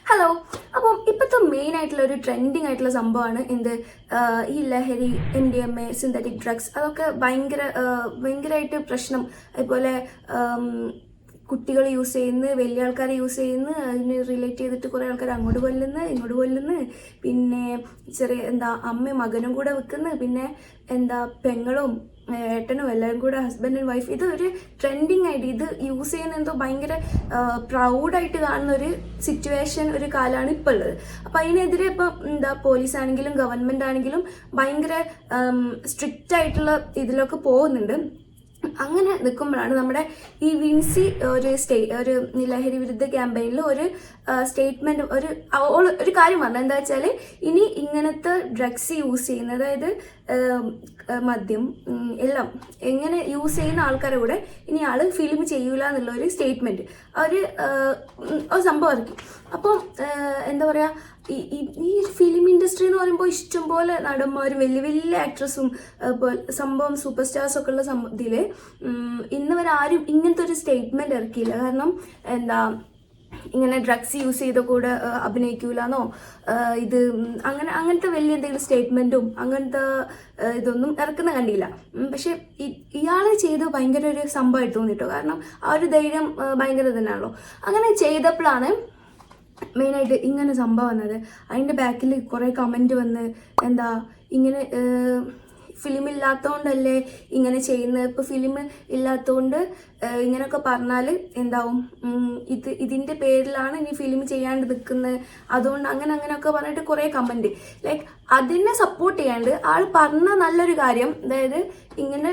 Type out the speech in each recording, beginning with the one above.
Hello. അപ്പം ഇപ്പോഴത്തെ main ആയിട്ടുള്ള ഒരു ട്രെൻഡിങ് ആയിട്ടുള്ള സംഭവമാണ് ഈ ലഹരി, MDMA, സിന്തറ്റിക് ഡ്രഗ്സ്. അതൊക്കെ ഭയങ്കരമായിട്ട് പ്രശ്നം. അതുപോലെ കുട്ടികൾ യൂസ് ചെയ്യുന്നു, വലിയ ആൾക്കാർ യൂസ് ചെയ്യുന്നു, അതിന് റിലേറ്റ് ചെയ്തിട്ട് കുറേ ആൾക്കാർ അങ്ങോട്ട് കൊല്ലുന്നു, ഇങ്ങോട്ട് കൊല്ലുന്നു. പിന്നെ അമ്മയും മകനും കൂടെ വെക്കുന്നു. പിന്നെ പെങ്ങളും ഏട്ടനും എല്ലാവരും കൂടെ, ഹസ്ബൻഡ് ആൻഡ് വൈഫ്. ഇത് ഒരു ട്രെൻഡിങ് ആയിട്ട് ഇത് യൂസ് ചെയ്യുന്ന എന്തോ ഭയങ്കര പ്രൗഡായിട്ട് കാണുന്ന ഒരു സിറ്റുവേഷൻ, ഒരു കാലമാണ് ഇപ്പോൾ ഉള്ളത്. അപ്പം അതിനെതിരെ ഇപ്പം പോലീസ് ആണെങ്കിലും ഗവൺമെൻറ് ആണെങ്കിലും ഭയങ്കര സ്ട്രിക്റ്റ് ആയിട്ടുള്ള ഇതിലൊക്കെ പോകുന്നുണ്ട്. അങ്ങനെ നിൽക്കുമ്പോഴാണ് നമ്മുടെ ഈ വിൻസി ഒരു ലഹരി വിരുദ്ധ ക്യാമ്പയിനിൽ ഒരു സ്റ്റേറ്റ്മെന്റ്, ഒരു കാര്യം പറഞ്ഞത് എന്താ വെച്ചാൽ, ഇനി ഇങ്ങനത്തെ ഡ്രഗ്സ് യൂസ് ചെയ്യുന്ന, അതായത് മദ്യം എല്ലാം എങ്ങനെ യൂസ് ചെയ്യുന്ന ആൾക്കാരെ കൂടെ ഇനി ആള് ഫിലിം ചെയ്യൂല എന്നുള്ള ഒരു സ്റ്റേറ്റ്മെന്റ്, ഒരു സംഭവം ഇറക്കി. അപ്പം എന്താ പറയാ, ഈ ഫിലിം ഇൻഡസ്ട്രി എന്ന് പറയുമ്പോൾ ഇഷ്ടംപോലെ നടന്മാരും വലിയ വലിയ ആക്ട്രസും സംഭവം സൂപ്പർ സ്റ്റാർസ് ഒക്കെ ഉള്ള ഇതില് ഇന്ന് വരെ ആരും ഇങ്ങനത്തെ ഒരു സ്റ്റേറ്റ്മെന്റ് ഇറക്കിയില്ല. കാരണം ഇങ്ങനെ ഡ്രഗ്സ് യൂസ് ചെയ്ത കൂടെ അഭിനയിക്കൂലെന്നോ ഇത് അങ്ങനത്തെ വലിയ എന്തെങ്കിലും സ്റ്റേറ്റ്മെന്റും അങ്ങനത്തെ ഇതൊന്നും ഇറക്കുന്ന കണ്ടില്ല. പക്ഷെ ഇയാള് ചെയ്ത് ഭയങ്കര ഒരു സംഭവമായിട്ട് തോന്നിട്ടോ. കാരണം ആ ഒരു ധൈര്യം ഭയങ്കര തന്നെയാണല്ലോ. അങ്ങനെ ചെയ്തപ്പോഴാണ് മെയിനായിട്ട് ഇങ്ങനെ സംഭവം വന്നത്. അതിൻ്റെ ബാക്കിൽ കുറേ കമൻറ്റ് വന്ന് ഇങ്ങനെ ഫിലിം ഇല്ലാത്തതുകൊണ്ടല്ലേ ഇങ്ങനെ ചെയ്യുന്നത്, ഇപ്പോൾ ഫിലിം ഇല്ലാത്തതുകൊണ്ട് ഇങ്ങനെയൊക്കെ പറഞ്ഞാൽ എന്താവും, ഇതിൻ്റെ പേരിലാണ് ഇനി ഫിലിം ചെയ്യാണ്ട് നിൽക്കുന്നത്, അതുകൊണ്ട് അങ്ങനെയൊക്കെ പറഞ്ഞിട്ട് കുറേ കമൻറ്റ്. ലൈക്ക് അതിനെ സപ്പോർട്ട് ചെയ്യാണ്ട് ആൾ പറഞ്ഞ നല്ലൊരു കാര്യം, അതായത് ഇങ്ങനെ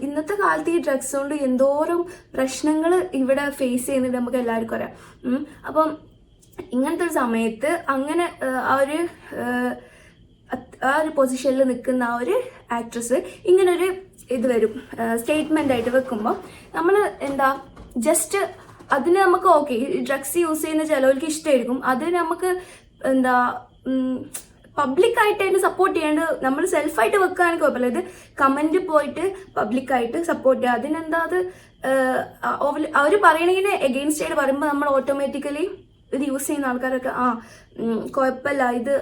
ഇന്നത്തെ കാലത്ത് ഈ ഡ്രഗ്സ് കൊണ്ട് എന്തോരം പ്രശ്നങ്ങൾ ഇവിടെ ഫേസ് ചെയ്യുന്നുണ്ട് നമുക്ക് എല്ലാവർക്കും അറിയാം. അപ്പം ഇങ്ങനത്തെ ഒരു സമയത്ത് അങ്ങനെ ആ ഒരു പൊസിഷനിൽ നിൽക്കുന്ന ആ ഒരു ആക്ട്രസ് ഇങ്ങനൊരു ഇത് വരും, സ്റ്റേറ്റ്മെൻ്റ് ആയിട്ട് വെക്കുമ്പോൾ നമ്മൾ ജസ്റ്റ് അതിന് നമുക്ക് ഓക്കെ, ഡ്രഗ്സ് യൂസ് ചെയ്യുന്ന ചിലവർക്ക് ഇഷ്ടമായിരിക്കും, അതിന് നമുക്ക് പബ്ലിക്കായിട്ട് അതിന് സപ്പോർട്ട് ചെയ്യാണ്ട് നമ്മൾ സെൽഫായിട്ട് വെക്കുകയാണെങ്കിൽ കുഴപ്പമില്ല. ഇത് കമൻറ്റ് പോയിട്ട് പബ്ലിക്കായിട്ട് സപ്പോർട്ട് ചെയ്യുക, അതിനെന്താ അത് അവർ പറയണതിന് എഗെയിൻസ്റ്റ് ആയിട്ട് പറയുമ്പോൾ നമ്മൾ ഓട്ടോമാറ്റിക്കലി ഇത് യൂസ് ചെയ്യുന്ന ആൾക്കാരൊക്കെ കുഴപ്പമില്ല, ഇത്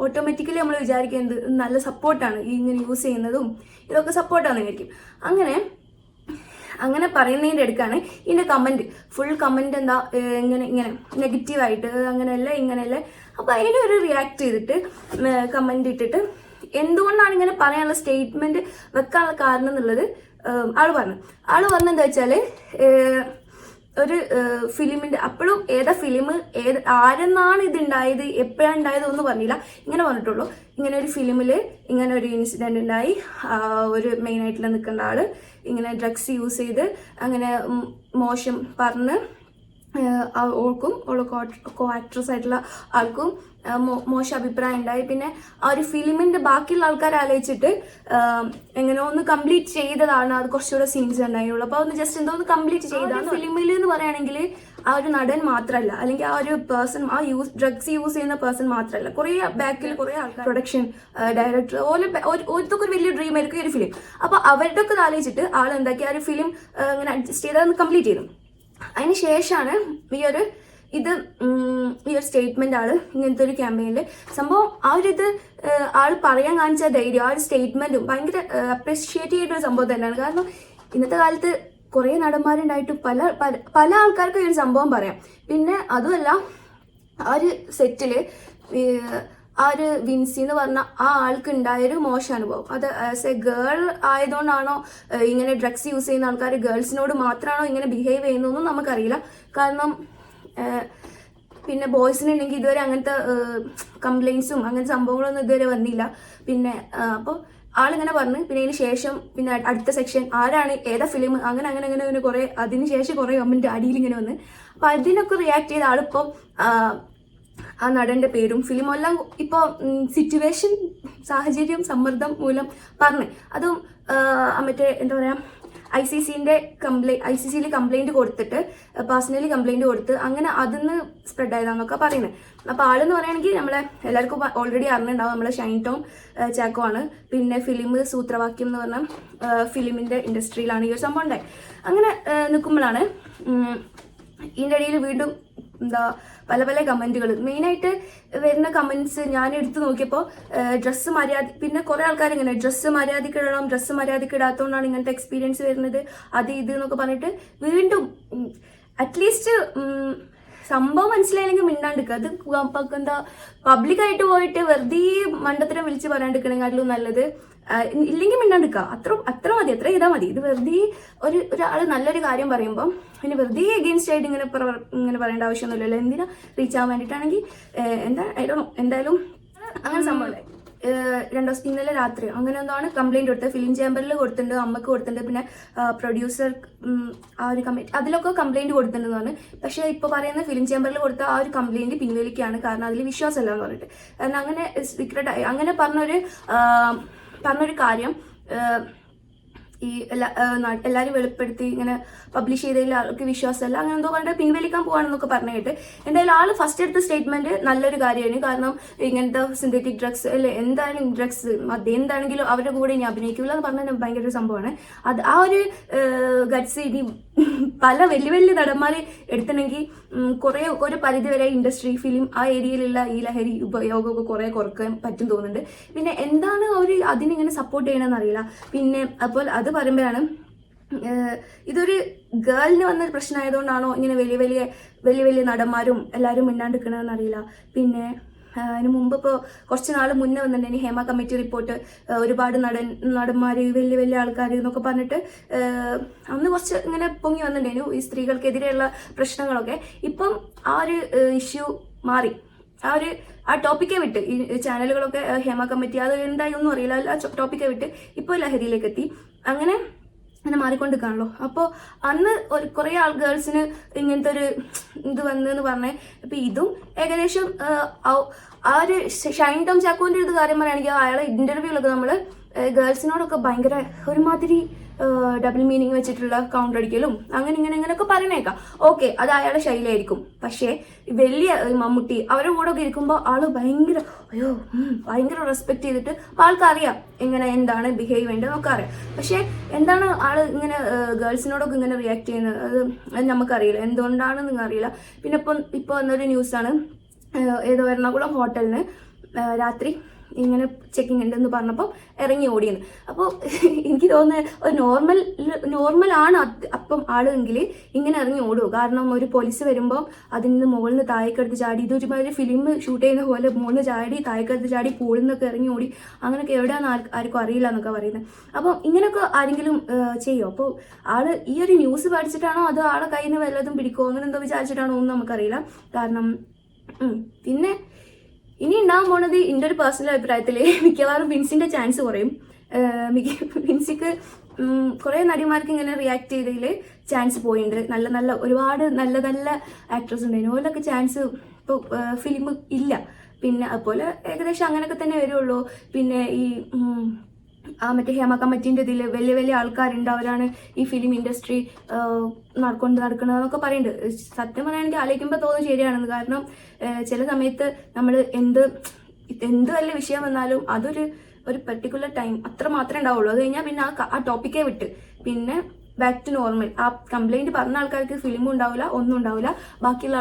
ഓട്ടോമാറ്റിക്കലി നമ്മൾ വിചാരിക്കുന്നത് നല്ല സപ്പോർട്ടാണ്, ഇങ്ങനെ യൂസ് ചെയ്യുന്നതും ഇതൊക്കെ സപ്പോർട്ടാണെന്ന് വിചാരിക്കും. അങ്ങനെ പറയുന്നതിൻ്റെ അടുക്കാണ് ഇതിൻ്റെ കമൻറ്റ്, ഫുൾ കമൻറ്റ് ഇങ്ങനെ നെഗറ്റീവായിട്ട് ഇങ്ങനെയല്ലേ. അപ്പോൾ അതിൻ്റെ ഒരു റിയാക്ട് ചെയ്തിട്ട് കമൻറ്റ് ഇട്ടിട്ട് എന്തുകൊണ്ടാണ് ഇങ്ങനെ പറയാനുള്ള സ്റ്റേറ്റ്മെൻറ്റ് വെക്കാനുള്ള കാരണം എന്നുള്ളത് ആള് പറഞ്ഞെന്താ വെച്ചാൽ, ഒരു ഫിലിമിൻ്റെ അപ്പോഴും ഏതാ ഫിലിം ആരെന്നാണ് ഇതുണ്ടായത്, എപ്പോഴാണ് ഉണ്ടായത് ഒന്നും പറഞ്ഞില്ല. ഇങ്ങനെ പറഞ്ഞിട്ടുള്ളൂ, ഇങ്ങനെ ഒരു ഫിലിമിൽ ഇങ്ങനെ ഒരു ഇൻസിഡൻറ്റ് ഉണ്ടായി, ഒരു മെയിനായിട്ടുള്ള നിൽക്കേണ്ട ആൾ ഇങ്ങനെ ഡ്രഗ്സ് യൂസ് ചെയ്ത് അങ്ങനെ മോശം പറഞ്ഞ് ഓൾക്കും കോ ആക്ട്രസ് ആയിട്ടുള്ള ആൾക്കും മോശം അഭിപ്രായം ഉണ്ടായി. പിന്നെ ആ ഒരു ഫിലിമിൻ്റെ ബാക്കിയുള്ള ആൾക്കാർ ആലോചിച്ചിട്ട് എങ്ങനെ ഒന്ന് കംപ്ലീറ്റ് ചെയ്തതാണ്, അത് കുറച്ചുകൂടെ സീൻസ് ഉണ്ടായുള്ളൂ. അപ്പോൾ ഒന്ന് ജസ്റ്റ് ഒന്ന് കംപ്ലീറ്റ് ചെയ്താണ്. ഫിലിമിൽ എന്ന് പറയുകയാണെങ്കിൽ ആ ഒരു നടൻ മാത്രമല്ല, അല്ലെങ്കിൽ ആ ഒരു പേഴ്സൺ, ഡ്രഗ്സ് യൂസ് ചെയ്യുന്ന പേഴ്സൺ മാത്രമല്ല, കുറേ ബാക്കിൽ കുറേ ആൾക്കാർ, പ്രൊഡക്ഷൻ ഡയറക്ടർ ഓരോരുത്തർക്ക് ഒരു വലിയ ഡ്രീം ആയിരിക്കും ഈ ഒരു ഫിലിം. അപ്പോൾ അവരുടെ ഒക്കെ ആലോചിച്ചിട്ട് ആൾ എന്താക്കി ആ ഒരു ഫിലിം ഇങ്ങനെ അഡ്ജസ്റ്റ് ചെയ്ത് അതൊന്ന് കംപ്ലീറ്റ് ചെയ്തു. അതിന് ശേഷമാണ് ഈ ഒരു സ്റ്റേറ്റ്മെന്റ് ആള് ഇങ്ങനത്തെ ഒരു ക്യാമ്പയിനിൽ സംഭവം ആള് പറയാൻ കാണിച്ച ധൈര്യം, ആ ഒരു സ്റ്റേറ്റ്മെന്റും ഭയങ്കര അപ്രീഷിയേറ്റ് ചെയ്തൊരു സംഭവം തന്നെയാണ്. കാരണം ഇന്നത്തെ കാലത്ത് കുറേ നടന്മാരുണ്ടായിട്ടും പല ആൾക്കാർക്കും ഈ ഒരു സംഭവം പറയാം. പിന്നെ അതുമല്ല, ആ ഒരു സെറ്റില് ആ ഒരു വിൻസി എന്ന് പറഞ്ഞ ആ ആൾക്ക് ഉണ്ടായൊരു മോശം അനുഭവം, അത് ആസ് എ ഗേൾ ആയതുകൊണ്ടാണോ ഇങ്ങനെ ഡ്രഗ്സ് യൂസ് ചെയ്യുന്ന ആൾക്കാർ ഗേൾസിനോട് മാത്രമാണോ ഇങ്ങനെ ബിഹേവ് ചെയ്യുന്നതെന്നും നമുക്കറിയില്ല. കാരണം പിന്നെ ബോയ്സിനുണ്ടെങ്കിൽ ഇതുവരെ അങ്ങനത്തെ കംപ്ലൈൻസും അങ്ങനത്തെ സംഭവങ്ങളൊന്നും ഇതുവരെ വന്നില്ല. പിന്നെ അപ്പോൾ ആളിങ്ങനെ പറഞ്ഞ്, പിന്നെ അതിന് ശേഷം പിന്നെ അടുത്ത സെക്ഷൻ ആരാണ് ഏതാ ഫിലിം അങ്ങനെ കുറേ, അതിന് ശേഷം കുറേ കമൻറ്റ് അടിയിൽ ഇങ്ങനെ വന്ന്. അപ്പോൾ അതിനൊക്കെ റിയാക്ട് ചെയ്ത ആളിപ്പോൾ ആ നടൻ്റെ പേരും ഫിലിമും എല്ലാം ഇപ്പോൾ സിറ്റുവേഷൻ, സാഹചര്യം, സമ്മർദ്ദം മൂലം പറഞ്ഞ്, അതും മറ്റേ എന്താ പറയുക, ICCയിൽ കംപ്ലൈൻറ്റ് കൊടുത്തിട്ട്, പേഴ്സണലി കംപ്ലൈൻറ്റ് കൊടുത്ത് അങ്ങനെ അതിന്ന് സ്പ്രെഡ് ആയതാന്നൊക്കെ പറയുന്നത്. അപ്പോൾ ആളെന്ന് പറയുകയാണെങ്കിൽ നമ്മളെ എല്ലാവർക്കും ഓൾറെഡി അറിഞ്ഞിട്ടുണ്ടാവും, നമ്മളെ ഷൈൻ ടോം ചാക്കോ ആണ്. പിന്നെ ഫിലിം സൂത്രവാക്യം എന്ന് പറഞ്ഞ ഫിലിമിൻ്റെ ഇൻഡസ്ട്രിയിലാണ് ഈ ഒരു സംഭവം ഉണ്ടായത്. അങ്ങനെ നിൽക്കുമ്പോഴാണ് ഇതിൻ്റെ ഇടയിൽ വീണ്ടും എന്താ പല പല കമൻറ്റുകൾ. മെയിനായിട്ട് വരുന്ന കമൻറ്റ്സ് ഞാൻ എടുത്തു നോക്കിയപ്പോൾ ഡ്രസ്സ് പിന്നെ കുറേ ആൾക്കാർ ഇങ്ങനെ ഡ്രസ്സ് മര്യാദയ്ക്ക് ഇടണം, ഡ്രസ്സ് മര്യാദയ്ക്ക് ഇടാത്തതുകൊണ്ടാണ് ഇങ്ങനത്തെ എക്സ്പീരിയൻസ് വരുന്നത്, അത് ഇത് എന്നൊക്കെ പറഞ്ഞിട്ട് വീണ്ടും അറ്റ്ലീസ്റ്റ് സംഭവം മനസ്സിലായില്ലെങ്കിൽ മിണ്ടാണ്ടിരിക്കുക. അത് എന്താ പബ്ലിക്കായിട്ട് പോയിട്ട് വെറുതെ മണ്ടത്തരം വിളിച്ച് പറയാണ്ടിരിക്കണമെങ്കിലും നല്ലത്. ഇല്ലെങ്കിൽ മിണ്ടാണ്ടിരിക്കുക. അത്ര മതി, അത്ര ചെയ്താൽ മതി. ഇത് വെറുതെ ഒരാൾ നല്ലൊരു കാര്യം പറയുമ്പം പിന്നെ വെറുതെ എഗെയിൻസ്റ്റ് ആയിട്ട് ഇങ്ങനെ പറയേണ്ട ആവശ്യമൊന്നുമില്ലല്ലോ. എന്തിനാ റീച്ച് ആവാൻ വേണ്ടിയിട്ടാണെങ്കിൽ എന്തായാലും അങ്ങനെ സംഭവം ഇന്നലെ രാത്രി അങ്ങനെ എന്താണ് കംപ്ലൈന്റ് കൊടുത്തത്. ഫിലിം ചേംബറിൽ കൊടുത്തിട്ടുണ്ട്, അമ്മക്ക് കൊടുത്തിട്ടുണ്ട്, പിന്നെ പ്രൊഡ്യൂസർ ആ ഒരു കമ്മിറ്റി അതിലൊക്കെ കംപ്ലൈന്റ് കൊടുത്തിട്ടുണ്ടെന്നാണ്. പക്ഷെ ഇപ്പോൾ പറയുന്ന ഫിലിം ചേംബറിൽ കൊടുത്ത ആ ഒരു കംപ്ലൈന്റ് പിൻവലിക്കുകയാണ്. കാരണം അതിൽ വിശ്വാസമല്ല എന്ന് പറഞ്ഞിട്ട്. കാരണം അങ്ങനെ സീക്രട്ടായി അങ്ങനെ പറഞ്ഞൊരു കാര്യം ഈ എല്ലാവരും വെളിപ്പെടുത്തി ഇങ്ങനെ പബ്ലിഷ് ചെയ്തതിൽ ആൾക്ക് വിശ്വാസമല്ല, അങ്ങനെ എന്തോ കണ്ട് പിൻവലിക്കാൻ പോവാണെന്നൊക്കെ പറഞ്ഞു കേട്ട്. എന്തായാലും ആൾ ഫസ്റ്റ് എടുത്ത സ്റ്റേറ്റ്മെന്റ് നല്ലൊരു കാര്യമാണ്. കാരണം ഇങ്ങനത്തെ സിന്തറ്റിക് ഡ്രഗ്സ് അല്ലെ എന്തായാലും ഡ്രഗ്സ് അതെന്താണെങ്കിലും അവരുടെ കൂടെ ഇനി അഭിനയിക്കില്ല എന്ന് പറഞ്ഞാൽ ഭയങ്കര ഒരു സംഭവമാണ്. അത് ആ ഒരു ഗട്സ് ഇനി പല വലിയ വലിയ നടന്മാരെ എടുത്തിട്ടുണ്ടെങ്കിൽ ഒരു പരിധി വരെ ഇൻഡസ്ട്രി ഫിലിം ആ ഏരിയയിലുള്ള ഈ ലഹരി ഉപയോഗമൊക്കെ കുറെ കുറക്കാൻ പറ്റും തോന്നുന്നുണ്ട്. പിന്നെ എന്താണ് അവർ അതിനിങ്ങനെ സപ്പോർട്ട് ചെയ്യണമെന്ന് അറിയില്ല. പിന്നെ അപ്പോൾ അത് പറയുമ്പോഴാണ് ഇതൊരു ഗേളിന് വന്നൊരു പ്രശ്നമായതുകൊണ്ടാണോ ഇങ്ങനെ വലിയ വലിയ നടന്മാരും എല്ലാവരും മിണ്ടാണ്ടിരിക്കണമെന്ന് അറിയില്ല. പിന്നെ അതിന് മുമ്പ് ഇപ്പോൾ കുറച്ച് നാൾ മുന്നേ വന്നിട്ടുണ്ടെങ്കിൽ ഹേമ കമ്മിറ്റി റിപ്പോർട്ട് ഒരുപാട് നടന്മാർ വലിയ ആൾക്കാർ എന്നൊക്കെ പറഞ്ഞിട്ട് അന്ന് കുറച്ച് ഇങ്ങനെ പൊങ്ങി വന്നിട്ടുണ്ടായിരുന്നു ഈ സ്ത്രീകൾക്കെതിരെയുള്ള പ്രശ്നങ്ങളൊക്കെ. ഇപ്പം ആ ഒരു ഇഷ്യൂ മാറി. ആ ടോപ്പിക്കേ വിട്ട് ഈ ചാനലുകളൊക്കെ ഹേമ കമ്മിറ്റി അത് എന്തായി ഒന്നും അറിയില്ല, ആ ടോപ്പിക്കേ വിട്ട് ഇപ്പോൾ ലഹരിയിലേക്ക് എത്തി. അങ്ങനെ മാറിക്കൊണ്ടിരിക്കുകയാണല്ലോ. അപ്പോൾ അന്ന് കുറേ ഗേൾസിന് ഇങ്ങനത്തെ ഒരു ഇത് വന്നെന്ന് പറഞ്ഞേ. അപ്പം ഇതും ഏകദേശം ആ ഒരു ഷൈൻ ടോം ചാക്കോന്റെ ഒരു കാര്യം പറയുകയാണെങ്കിൽ അയാളെ ഇന്റർവ്യൂലൊക്കെ നമ്മൾ ഗേൾസിനോടൊക്കെ ഭയങ്കര ഒരുമാതിരി ഡബിൾ മീനിങ് വെച്ചിട്ടുള്ള കൗണ്ടർ അടിക്കലും അങ്ങനെയൊക്കെ പറഞ്ഞേക്കാം. ഓക്കെ, അത് അയാളുടെ ശൈലിയായിരിക്കും. പക്ഷേ വലിയ മമ്മൂട്ടി അവരുടെ കൂടെ ഒക്കെ ഇരിക്കുമ്പോൾ ആള് ഭയങ്കര റെസ്പെക്ട് ചെയ്തിട്ട് ആൾക്കറിയാം എന്താണ് ബിഹേവ് വേണ്ടത് എന്നൊക്കെ അറിയാം. പക്ഷെ എന്താണ് ആള് ഇങ്ങനെ ഗേൾസിനോടൊക്കെ ഇങ്ങനെ റിയാക്ട് ചെയ്യുന്നത് അത് നമുക്കറിയില്ല, എന്തുകൊണ്ടാണെന്ന് അറിയില്ല. പിന്നെ ഇപ്പോൾ വന്നൊരു ന്യൂസാണ്, ഏതോ എറണാകുളം ഹോട്ടലിന് രാത്രി ഇങ്ങനെ ചെക്കിങ് ഉണ്ടെന്ന് പറഞ്ഞപ്പോൾ ഇറങ്ങി ഓടിയെന്ന്. അപ്പോൾ എനിക്ക് തോന്നുന്നത് ഒരു നോർമലാണ് അപ്പം ആളെങ്കിൽ ഇങ്ങനെ ഇറങ്ങി ഓടുമോ? കാരണം ഒരു പോലീസ് വരുമ്പോൾ അതിൽ നിന്ന് മുകളിൽ നിന്ന് താഴേക്കെടുത്ത് ചാടി, ഇതൊരുമാതിരി ഫിലിം ഷൂട്ട് ചെയ്യുന്ന പോലെ മുകളിൽ നിന്ന് ചാടി താഴേക്കെടുത്ത് ചാടി പൂളിൽ നിന്നൊക്കെ ഇറങ്ങി ഓടി, അങ്ങനെയൊക്കെ എവിടെയാണെന്ന് ആർക്കും അറിയില്ല എന്നൊക്കെ പറയുന്നത്. അപ്പം ഇങ്ങനെയൊക്കെ ആരെങ്കിലും ചെയ്യുമോ? അപ്പോൾ ആള് ഈ ഒരു ന്യൂസ് പഠിച്ചിട്ടാണോ അതോ ആളെ കയ്യിൽ നിന്ന് വല്ലതും പിടിക്കുമോ അങ്ങനെ എന്തോ വിചാരിച്ചിട്ടാണോ ഒന്നും നമുക്കറിയില്ല. കാരണം പിന്നെ ഇനി ഉണ്ടാകാൻ പോണത് എൻ്റെ ഒരു പേഴ്സണൽ അഭിപ്രായത്തിൽ മിക്കവാറും വിൻസിന്റെ ചാൻസ് കുറയും. വിൻസിക്ക് കുറേ നടിമാർക്ക് ഇങ്ങനെ റിയാക്ട് ചെയ്തതിൽ ചാൻസ് പോയിട്ടുണ്ട്. നല്ല ഒരുപാട് നല്ല ആക്ട്രസ് ഉണ്ടായിരുന്നു, ഓലൊക്കെ ചാൻസ് ഇപ്പോൾ ഫിലിം ഇല്ല. പിന്നെ അതുപോലെ ഏകദേശം അങ്ങനെയൊക്കെ തന്നെ വരുള്ളൂ. പിന്നെ ഈ മറ്റേ ഹേമ കമ്മിറ്റീൻ്റെ ഇതിൽ വലിയ ആൾക്കാരുണ്ട്, അവരാണ് ഈ ഫിലിം ഇൻഡസ്ട്രി നടക്കുന്നതെന്നൊക്കെ പറയുന്നുണ്ട്. സത്യം പറയുകയാണെങ്കിൽ ആലോചിക്കുമ്പോൾ തോന്നുന്നു ശരിയാണെന്ന്. കാരണം ചില സമയത്ത് നമ്മൾ എന്ത് വലിയ വിഷയം വന്നാലും അതൊരു പെർട്ടിക്കുലർ ടൈം അത്ര മാത്രമേ ഉണ്ടാവുള്ളൂ. അത് കഴിഞ്ഞാൽ പിന്നെ ആ ടോപ്പിക്കേ വിട്ട് പിന്നെ ബാക്ക് ടു നോർമൽ. ആ കംപ്ലൈൻറ്റ് പറഞ്ഞ ആൾക്കാർക്ക് ഫിലിമും ഉണ്ടാവില്ല, ഒന്നും ഉണ്ടാവില്ല. ബാക്കിയുള്ള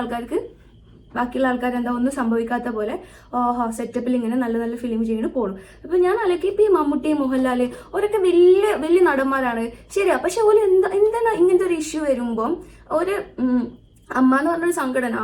ആൾക്കാർ എന്താ ഒന്നും സംഭവിക്കാത്ത പോലെ സെറ്റപ്പിൽ ഇങ്ങനെ നല്ല ഫിലിം ചെയ്യണം പോകണം. അപ്പോൾ ഞാൻ അല്ലെങ്കിൽ ഇപ്പം ഈ മമ്മൂട്ടി മോഹൻലാൽ അവരൊക്കെ വലിയ നടന്മാരാണ്, ശരിയാ. പക്ഷെ ഓല് എന്താണ് ഇങ്ങനത്തെ ഒരു ഇഷ്യൂ വരുമ്പം ഒരു അമ്മ എന്ന് പറഞ്ഞൊരു സംഘടന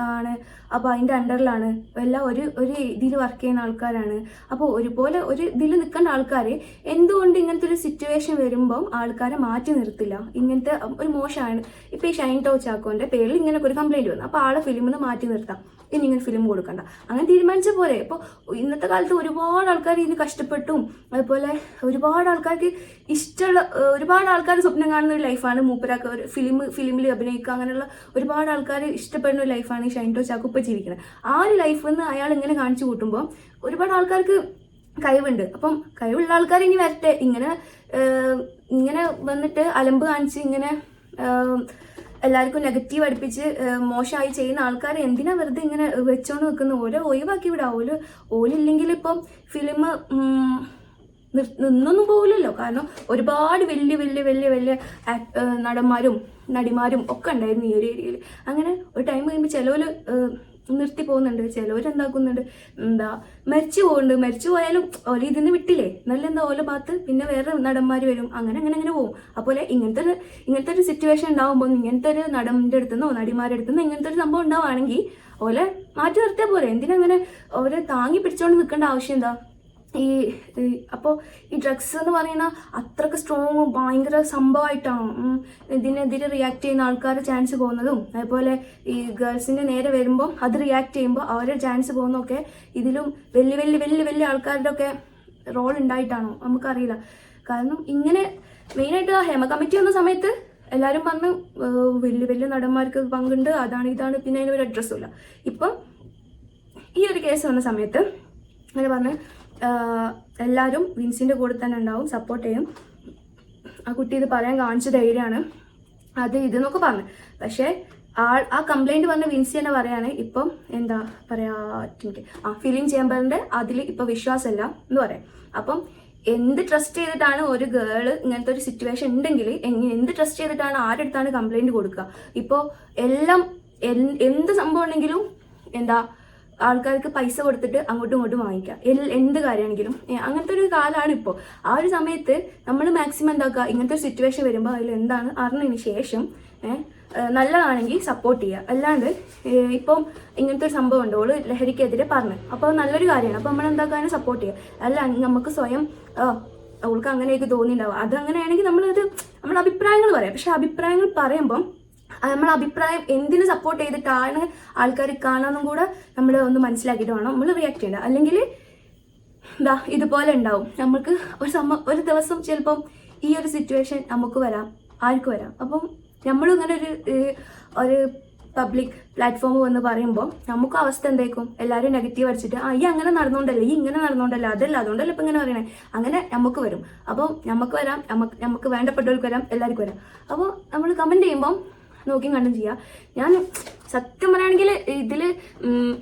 ആണ്, അപ്പോൾ അതിൻ്റെ അണ്ടറിലാണ് എല്ലാം ഒരു ഇതിൽ വർക്ക് ചെയ്യുന്ന ആൾക്കാരാണ്. അപ്പോൾ ഒരുപോലെ ഒരു ഇതിൽ നിൽക്കേണ്ട ആൾക്കാർ എന്തുകൊണ്ട് ഇങ്ങനത്തെ ഒരു സിറ്റുവേഷൻ വരുമ്പം ആൾക്കാരെ മാറ്റി നിർത്തില്ല? ഇങ്ങനത്തെ ഒരു മോശമാണ്. ഇപ്പോൾ ഈ ഷൈൻ ടോം ചാക്കോന്റെ പേരിൽ ഇങ്ങനെയൊക്കെ ഒരു കംപ്ലൈൻറ്റ് വന്നു, അപ്പോൾ ആളെ ഫിലിമിൽ നിന്ന് മാറ്റി നിർത്താം, ഇനി ഇങ്ങനെ ഫിലിം കൊടുക്കണ്ട, അങ്ങനെ തീരുമാനിച്ച പോലെ. ഇപ്പോൾ ഇന്നത്തെ കാലത്ത് ഒരുപാട് ആൾക്കാർ ഇതിന് കഷ്ടപ്പെട്ടും അതുപോലെ ഒരുപാട് ആൾക്കാർക്ക് ഇഷ്ടമുള്ള ഒരുപാട് ആൾക്കാർ സ്വപ്നം കാണുന്ന ഒരു ലൈഫാണ് മൂപ്പരാക്ക. ഒരു ഫിലിമിൽ അഭിനയിക്കുക, അങ്ങനെയുള്ള ഒരുപാട് ആൾക്കാർ ഇഷ്ടപ്പെടുന്ന ഒരു ലൈഫാണ് ഈ ഷൈൻ ടോം ചാക്കോ ഇപ്പോൾ ജീവിക്കുന്നത്. ആ ഒരു ലൈഫ് നിന്ന് അയാൾ ഇങ്ങനെ കാണിച്ചു കൂട്ടുമ്പോൾ ഒരുപാട് ആൾക്കാർക്ക് കഴിവുണ്ട്. അപ്പം കഴിവുള്ള ആൾക്കാർ ഇനി വരട്ടെ. ഇങ്ങനെ വന്നിട്ട് അലമ്പ് കാണിച്ച് ഇങ്ങനെ എല്ലാവർക്കും നെഗറ്റീവ് അടുപ്പിച്ച് മോശമായി ചെയ്യുന്ന ആൾക്കാർ എന്തിനാ വെറുതെ ഇങ്ങനെ വെച്ചോണ്ട് നിൽക്കുന്നു? ഓരോ ഒഴിവാക്കി വിടാം. ഓലില്ലെങ്കിൽ ഇപ്പം ഫിലിം നിന്നൊന്നും പോകില്ലല്ലോ. കാരണം ഒരുപാട് വലിയ വലിയ വലിയ വലിയ നടന്മാരും നടിമാരും ഒക്കെ ഉണ്ടായിരുന്നു ഈ ഒരു ഏരിയയിൽ. അങ്ങനെ ഒരു ടൈം കഴിയുമ്പോൾ ചിലവർ നിർത്തി പോകുന്നുണ്ട്, ചിലവർ എന്താക്കുന്നുണ്ട്, മരിച്ചു പോകുന്നുണ്ട്. മരിച്ചു പോയാലും ഓല ഇതിന്ന് വിട്ടില്ലേ, നല്ല ഓല ഭാഗത്ത് പിന്നെ വേറെ നടന്മാർ വരും, അങ്ങനെ അങ്ങനെ അങ്ങനെ പോകും. അതുപോലെ ഇങ്ങനത്തെ ഒരു സിറ്റുവേഷൻ ഉണ്ടാകുമ്പോൾ ഇങ്ങനത്തെ ഒരു നടൻ്റെ അടുത്തുനിന്നോ നടിമാരുടെ അടുത്തുനിന്നോ ഇങ്ങനത്തെ ഒരു സംഭവം ഉണ്ടാവുകയാണെങ്കിൽ ഓലെ മാറ്റി നിർത്തിയാൽ പോലെ. എന്തിനങ്ങനെ അവരെ താങ്ങി പിടിച്ചോണ്ട് നിൽക്കേണ്ട ആവശ്യം എന്താ? അപ്പോൾ ഈ ഡ്രഗ്സ് എന്ന് പറയുന്ന അത്രക്ക് സ്ട്രോങ്ങും ഭയങ്കര സംഭവമായിട്ടാണ് ഇതിനെതിരെ റിയാക്ട് ചെയ്യുന്ന ആൾക്കാരുടെ ചാൻസ് പോകുന്നതും. അതുപോലെ ഈ ഗേൾസിൻ്റെ നേരെ വരുമ്പോൾ അത് റിയാക്ട് ചെയ്യുമ്പോൾ അവരുടെ ചാൻസ് പോകുന്നതൊക്കെ ഇതിലും വലിയ വലിയ വലിയ വലിയ ആൾക്കാരുടെ ഒക്കെ റോൾ ഉണ്ടായിട്ടാണോ നമുക്കറിയില്ല. കാരണം ഇങ്ങനെ മെയിനായിട്ട് ഹേമ കമ്മിറ്റി വന്ന സമയത്ത് എല്ലാവരും പറഞ്ഞു വലിയ വലിയ നടന്മാർക്ക് പങ്കുണ്ട്, അതാണ് ഇതാണ്, പിന്നെ അതിന് ഒരു അഡ്രസ്സും ഇല്ല. ഇപ്പം ഈ ഒരു കേസ് വന്ന സമയത്ത് അങ്ങനെ പറഞ്ഞ് എല്ലാവരും വിൻസിൻ്റെ കൂടെ തന്നെ ഉണ്ടാവും, സപ്പോർട്ട് ചെയ്യും. ആ കുട്ടി ഇത് പറയാൻ കാണിച്ച ധൈര്യമാണ്, അത് ഇതെന്നൊക്കെ പറഞ്ഞു. പക്ഷേ ആ കംപ്ലൈൻറ്റ് പറഞ്ഞ വിൻസി തന്നെ പറയാണ് ഇപ്പം എന്താ പറയുക, ഫിലിം ചേംബറിൻ്റെ അതിൽ ഇപ്പം വിശ്വാസമല്ല എന്ന് പറയാം. അപ്പം എന്ത് ട്രസ്റ്റ് ചെയ്തിട്ടാണ് ഒരു ഗേള് ഇങ്ങനത്തെ ഒരു സിറ്റുവേഷൻ ഉണ്ടെങ്കിൽ എന്ത് ട്രസ്റ്റ് ചെയ്തിട്ടാണ് ആരുടെ അടുത്താണ് കംപ്ലൈൻറ്റ് കൊടുക്കുക? ഇപ്പോൾ എല്ലാം എന്ത് സംഭവം ഉണ്ടെങ്കിലും ആൾക്കാർക്ക് പൈസ കൊടുത്തിട്ട് അങ്ങോട്ടും ഇങ്ങോട്ടും വാങ്ങിക്കാം, എന്ത് കാര്യമാണെങ്കിലും. അങ്ങനത്തെ ഒരു കാലമാണ് ഇപ്പോൾ. ആ ഒരു സമയത്ത് നമ്മൾ മാക്സിമം എന്താക്കുക, ഇങ്ങനത്തെ ഒരു സിറ്റുവേഷൻ വരുമ്പോൾ അതിൽ എന്താണ് അറിഞ്ഞതിന് ശേഷം നല്ലതാണെങ്കിൽ സപ്പോർട്ട് ചെയ്യുക. അല്ലാണ്ട് ഇപ്പം ഇങ്ങനത്തെ ഒരു സംഭവം ഉണ്ട്, ഓള് ലഹരിക്കെതിരെ പറഞ്ഞു, അപ്പോൾ നല്ലൊരു കാര്യമാണ്, അപ്പോൾ നമ്മൾ എന്താക്കാനും സപ്പോർട്ട് ചെയ്യുക. അല്ല നമുക്ക് സ്വയം അവൾക്ക് അങ്ങനെയൊക്കെ തോന്നിയിട്ടുണ്ടാവും, അതങ്ങനെയാണെങ്കിൽ നമ്മൾ അഭിപ്രായങ്ങൾ പറയാം. പക്ഷെ അഭിപ്രായങ്ങൾ പറയുമ്പം നമ്മൾ അഭിപ്രായം എന്തിനു സപ്പോർട്ട് ചെയ്തിട്ടാണ് ആൾക്കാർ കാണാമെന്നും കൂടെ നമ്മൾ ഒന്ന് മനസ്സിലാക്കിയിട്ട് വേണം നമ്മൾ റിയാക്ട് ചെയ്യേണ്ടത്. അല്ലെങ്കിൽ ഇതുപോലെ ഉണ്ടാവും. നമുക്ക് ഒരു ദിവസം ചിലപ്പം ഈ ഒരു സിറ്റുവേഷൻ നമുക്ക് വരാം, ആർക്കും വരാം. അപ്പം നമ്മളും ഇങ്ങനെ ഒരു പബ്ലിക് പ്ലാറ്റ്ഫോം വന്ന് പറയുമ്പോൾ നമുക്ക് അവസ്ഥ എന്തായിരിക്കും? എല്ലാവരും നെഗറ്റീവ് അടിച്ചിട്ട് ഈ അങ്ങനെ നടന്നുകൊണ്ടല്ലേ, ഈ ഇങ്ങനെ നടന്നുകൊണ്ടല്ലേ, അതല്ല അതുകൊണ്ടല്ലേ ഇപ്പം ഇങ്ങനെ പറയണേ, അങ്ങനെ നമുക്ക് വരും. അപ്പോൾ നമുക്ക് വരാം, നമുക്ക് വേണ്ടപ്പെട്ടവർക്ക് വരാം, എല്ലാവർക്കും വരാം. അപ്പോൾ നമ്മൾ കമൻറ്റ് ചെയ്യുമ്പം നോക്കിയും കണ്ടും ചെയ്യുക. ഞാൻ സത്യം പറയുകയാണെങ്കിൽ ഇതിൽ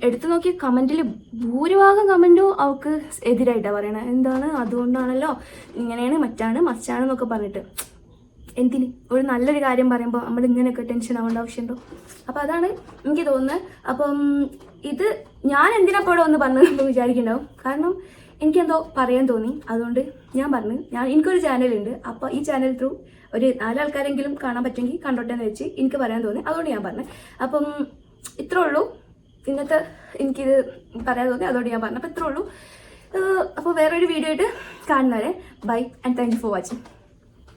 എടുത്തു നോക്കിയ കമൻറ്റിൽ ഭൂരിഭാഗം കമൻറ്റും അവൾക്ക് എതിരായിട്ടാണ് പറയണത്. എന്താണ് അതുകൊണ്ടാണല്ലോ ഇങ്ങനെയാണ് മച്ചാണെന്നൊക്കെ പറഞ്ഞിട്ട്. എന്തിന് ഒരു നല്ലൊരു കാര്യം പറയുമ്പോൾ നമ്മൾ ഇങ്ങനെയൊക്കെ ടെൻഷൻ ആവേണ്ട ആവശ്യമുണ്ടോ? അപ്പോൾ അതാണ് എനിക്ക് തോന്നുന്നത്. അപ്പം ഇത് ഞാൻ എന്തിനാപ്പോൾ ഒന്ന് പറഞ്ഞു വിചാരിക്കുന്നുണ്ടാവും. കാരണം എനിക്കെന്തോ പറയാൻ തോന്നി, അതുകൊണ്ട് ഞാൻ പറഞ്ഞു. എനിക്കൊരു ചാനലുണ്ട്, അപ്പോൾ ഈ ചാനൽ ത്രൂ ഒരു 4 ആൾക്കാരെങ്കിലും കാണാൻ പറ്റുമെങ്കിൽ കണ്ടോട്ടെ എന്ന് വെച്ച് എനിക്ക് പറയാൻ തോന്നി, അതുകൊണ്ട് ഞാൻ പറഞ്ഞു. അപ്പം ഇത്രേ ഉള്ളൂ ഇന്നത്തെ എനിക്കിത് പറയാൻ തോന്നി, അതുകൊണ്ട് ഞാൻ പറഞ്ഞു. അപ്പോൾ ഇത്രേ ഉള്ളൂ. അപ്പോൾ വേറൊരു വീഡിയോ ആയിട്ട് കാണുന്നവരെ bye and thank you for watching.